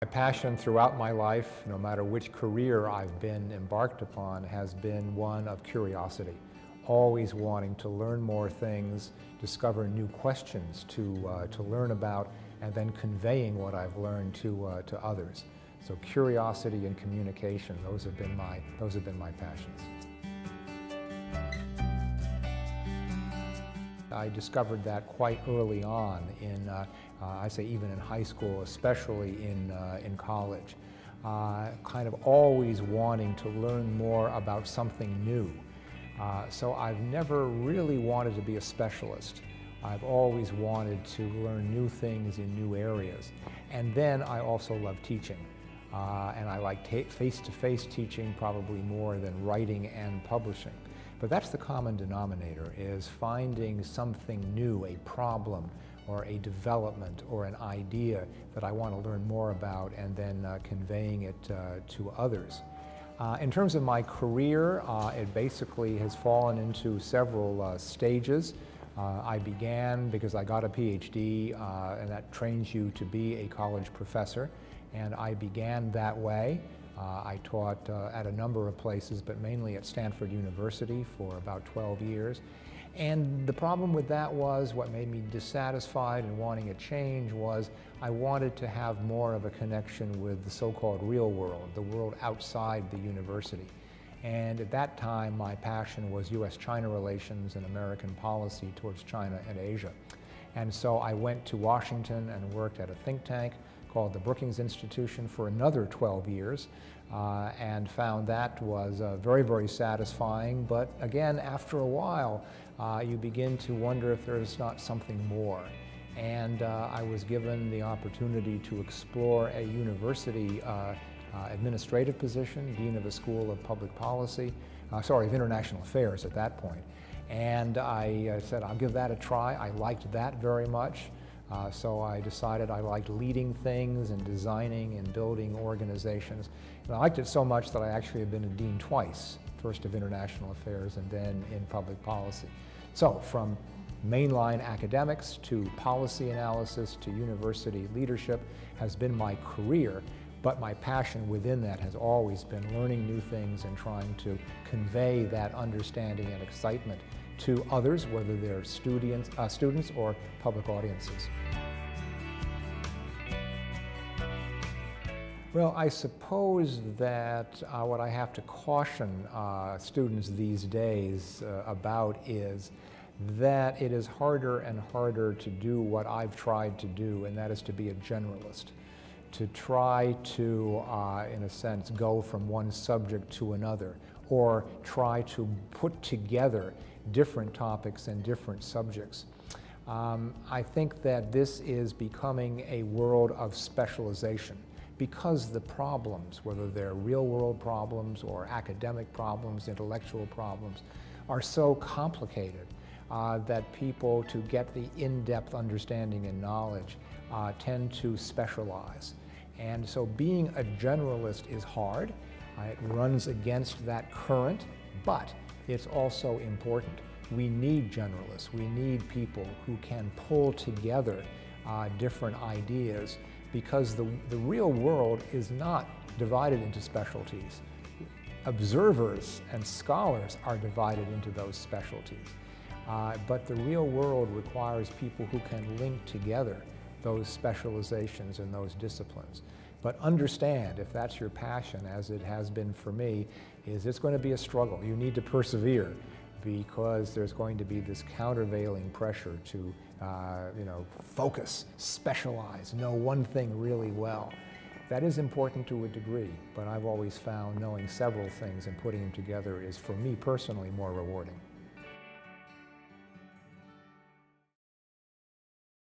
My passion throughout my life, no matter which career I've been embarked upon, has been one of curiosity. Always wanting to learn more things, discover new questions to learn about, and then conveying what I've learned to others. So curiosity and communication, those have been my passions. I discovered that quite early on I say even in high school, especially in college. Kind of always wanting to learn more about something new. So I've never really wanted to be a specialist. I've always wanted to learn new things in new areas. And then I also love teaching. And I like face-to-face teaching probably more than writing and publishing. But that's the common denominator, is finding something new, a problem or a development or an idea that I want to learn more about, and then conveying it to others. In terms of my career, it basically has fallen into several stages. I began because I got a PhD, and that trains you to be a college professor, and I began that way. I taught at a number of places, but mainly at Stanford University for about 12 years. And the problem with that was, what made me dissatisfied and wanting a change was, I wanted to have more of a connection with the so-called real world, the world outside the university. And at that time, my passion was US-China relations and American policy towards China and Asia. And so I went to Washington and worked at a think tank called the Brookings Institution for another 12 years, and found that was very, very satisfying. But again, after a while, you begin to wonder if there's not something more. And I was given the opportunity to explore a university administrative position, Dean of a School of Public Policy, of International Affairs at that point. And I said, I'll give that a try. I liked that very much. So I decided I liked leading things and designing and building organizations. And I liked it so much that I actually have been a dean twice, first of International Affairs and then in Public Policy. So from mainline academics to policy analysis to university leadership has been my career, but my passion within that has always been learning new things and trying to convey that understanding and excitement to others, whether they're students or public audiences. Well, I suppose that what I have to caution students these days about is that it is harder and harder to do what I've tried to do, and that is to be a generalist. To try to, in a sense, go from one subject to another, or try to put together different topics and different subjects. I think that this is becoming a world of specialization, because the problems, whether they're real-world problems or academic problems, intellectual problems, are so complicated that people, to get the in-depth understanding and knowledge, tend to specialize. And so being a generalist is hard. It runs against that current, but it's also important. We need generalists. We need people who can pull together different ideas, because the real world is not divided into specialties. Observers and scholars are divided into those specialties. But the real world requires people who can link together those specializations and those disciplines. But understand, if that's your passion, as it has been for me, is it's going to be a struggle. You need to persevere, because there's going to be this countervailing pressure to focus, specialize, know one thing really well. That is important to a degree, but I've always found knowing several things and putting them together is, for me personally, more rewarding.